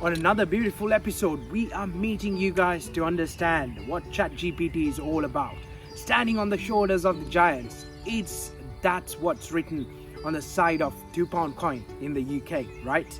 On another beautiful episode, we are meeting you guys to understand what ChatGPT is all about. Standing on the shoulders of the giants, that's what's written on the side of £2 coin in the UK, right?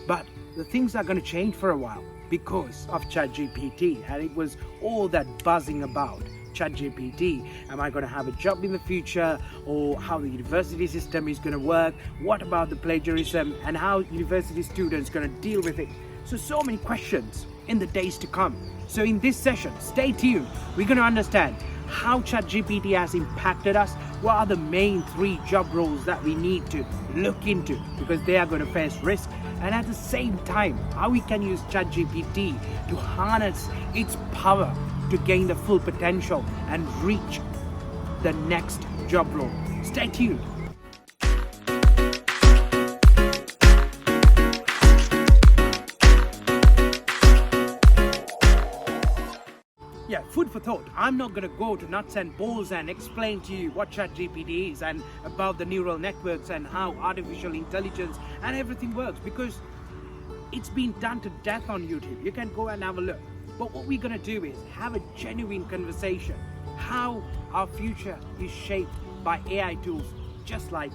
But the things are going to change for a while because of ChatGPT, and it was all that buzzing about ChatGPT. Am I going to have a job in the future, or how the university system is going to work? What about the plagiarism and how university students are going to deal with it? So many questions in the days to come. So in this session, stay tuned. We're going to understand how ChatGPT has impacted us. What are the main 3 job roles that we need to look into because they are going to face risk? And at the same time, how we can use ChatGPT to harness its power to gain the full potential and reach the next job role. Stay tuned. Yeah, food for thought. I'm not going to go to nuts and bolts and explain to you what ChatGPT is and about the neural networks and how artificial intelligence and everything works, because it's been done to death on YouTube. You can go and have a look. But what we're going to do is have a genuine conversation how our future is shaped by AI tools just like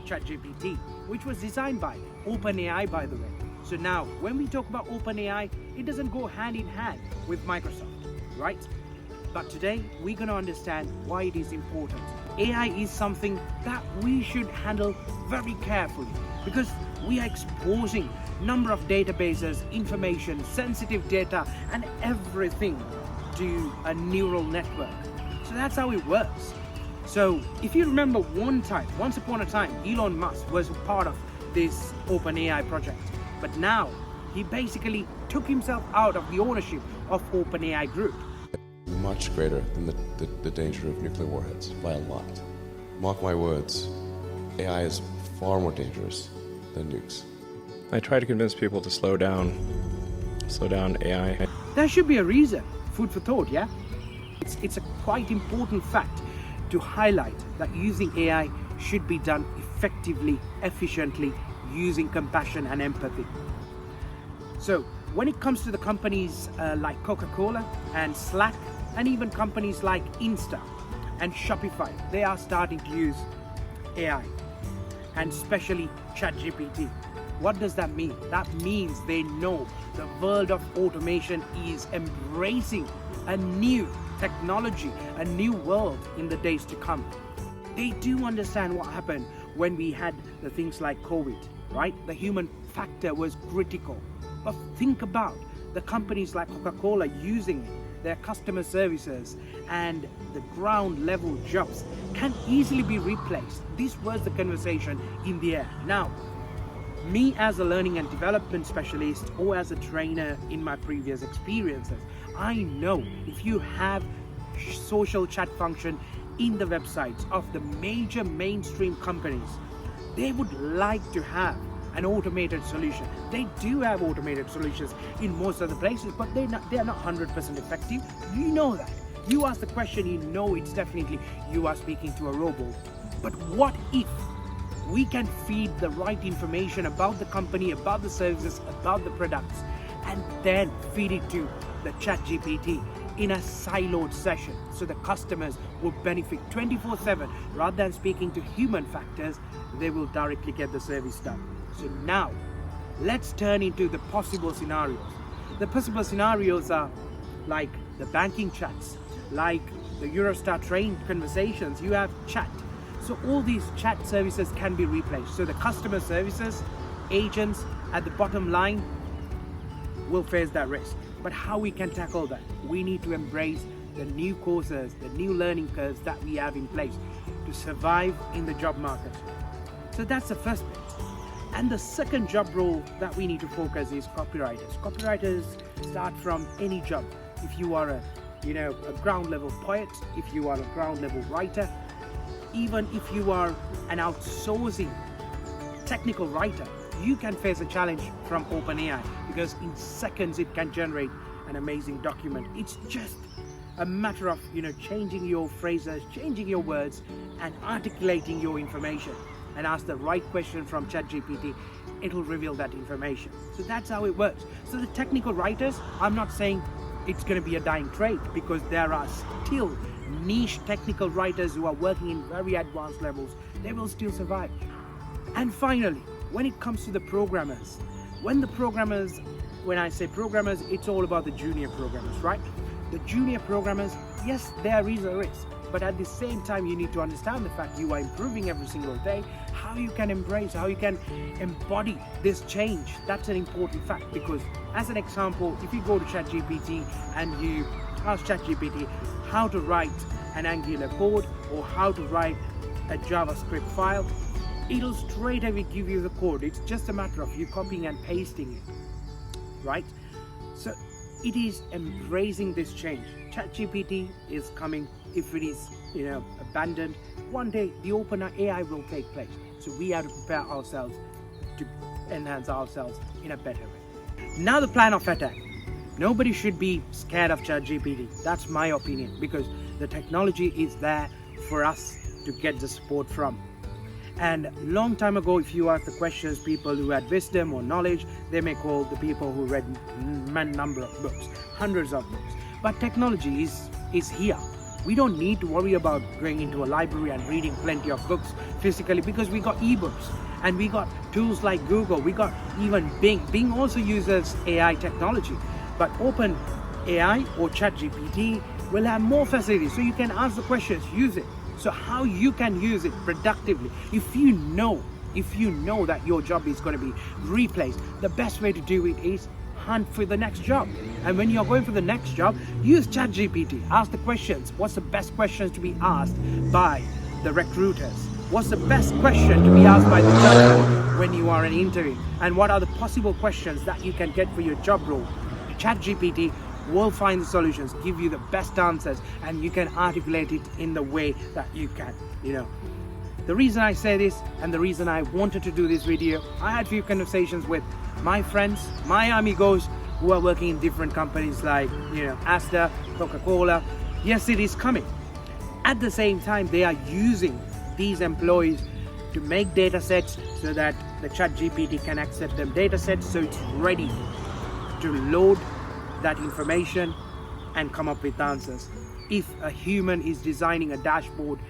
ChatGPT, which was designed by OpenAI, by the way. So now when we talk about OpenAI, it doesn't go hand in hand with Microsoft, right? But today we're going to understand why it is important. AI is something that we should handle very carefully because we are exposing number of databases, information, sensitive data, and everything to a neural network. So that's how it works. So if you remember once upon a time, Elon Musk was part of this OpenAI project. But now he basically took himself out of the ownership of OpenAI Group. Much greater than the danger of nuclear warheads by a lot. Mark my words, AI is far more dangerous than nukes. I try to convince people to slow down AI. There should be a reason. Food for thought, yeah? It's a quite important fact to highlight that using AI should be done effectively, efficiently, using compassion and empathy. So when it comes to the companies like Coca-Cola and Slack, and even companies like Insta and Shopify, they are starting to use AI, and especially ChatGPT. What does that mean? That means they know the world of automation is embracing a new technology, a new world in the days to come. They do understand what happened when we had the things like COVID, right? The human factor was critical. But think about the companies like Coca-Cola using it. Their customer services and the ground level jobs can easily be replaced. This was the conversation in the air. Now, me as a learning and development specialist or as a trainer in my previous experiences, I know if you have social chat function in the websites of the major mainstream companies, they would like to have an automated solution. They do have automated solutions in most of the places, but they are not 100% effective. You know that. You ask the question, you know it's definitely you are speaking to a robot. But what if we can feed the right information about the company, about the services, about the products, and then feed it to the ChatGPT in a siloed session, so the customers will benefit 24/7 rather than speaking to human factors, they will directly get the service done. So now let's turn into the possible scenarios. The possible scenarios are like the banking chats, like the Eurostar train conversations. You have chat. So all these chat services can be replaced. So the customer services, agents at the bottom line will face that risk. But how we can tackle that? We need to embrace the new courses, the new learning curves that we have in place to survive in the job market. So that's the first bit. And the second job role that we need to focus is copywriters. Copywriters start from any job. If you are a ground level poet, if you are a ground level writer, even if you are an outsourcing technical writer, you can face a challenge from OpenAI because in seconds it can generate an amazing document. It's just a matter of changing your phrases, changing your words, and articulating your information. and ask the right question from Chat GPT, it'll reveal that information. So that's how it works. So the technical writers, I'm not saying it's going to be a dying trade, because there are still niche technical writers who are working in very advanced levels. They will still survive. And finally, when it comes to the programmers, when I say programmers, it's all about the junior programmers, right? The junior programmers, yes, there is a risk, but at the same time, you need to understand the fact you are improving every single day. How you can embrace, how you can embody this change, that's an important fact. Because as an example, if you go to ChatGPT and you ask ChatGPT how to write an Angular code or how to write a JavaScript file, it'll straight away give you the code. It's just a matter of you copying and pasting it, right? So it is embracing this change. ChatGPT is coming. If it is, abandoned, one day the open AI will take place. So we have to prepare ourselves to enhance ourselves in a better way. Now the plan of attack. Nobody should be scared of ChatGPT. That's my opinion, because the technology is there for us to get the support from. And long time ago, if you ask the questions, people who had wisdom or knowledge, they may call the people who read number of books, hundreds of books. But technology is here. We don't need to worry about going into a library and reading plenty of books physically, because we got ebooks and we got tools like Google. We got even Bing. Bing also uses AI technology, but Open AI or ChatGPT will have more facilities. So you can ask the questions, use it. So how you can use it productively, if you know that your job is going to be replaced, the best way to do it is hunt for the next job. And when you're going for the next job, use ChatGPT. Ask the questions. What's the best questions to be asked by the recruiters? What's the best question to be asked by the judge when you are an interview? And what are the possible questions that you can get for your job role? ChatGPT will find the solutions, give you the best answers, and you can articulate it in the way that you can. The reason I say this, and the reason I wanted to do this video, I had a few conversations with my friends, my amigos, who are working in different companies like Asda, Coca-Cola. Yes, it is coming. At the same time, they are using these employees to make data sets so that the ChatGPT can accept them data sets, so it's ready to load that information and come up with answers. If a human is designing a dashboard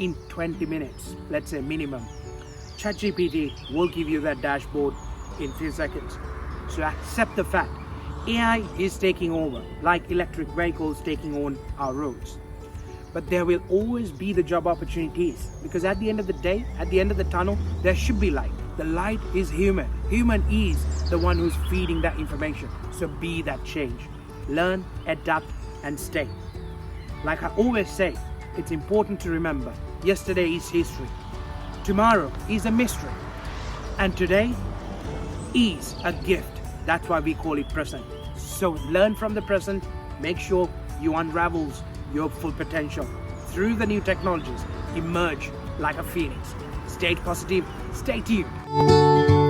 in 20 minutes, let's say minimum, ChatGPT will give you that dashboard in few seconds. So accept the fact AI is taking over, like electric vehicles taking on our roads. But there will always be the job opportunities, because at the end of the day, at the end of the tunnel, there should be light. The light is human. Human is the one who's feeding that information. So be that change. Learn, adapt, and stay. Like I always say, it's important to remember, yesterday is history. Tomorrow is a mystery. And today is a gift. That's why we call it present. So learn from the present. Make sure you unravel your full potential through the new technologies. Emerge like a phoenix. Stay positive. Stay tuned.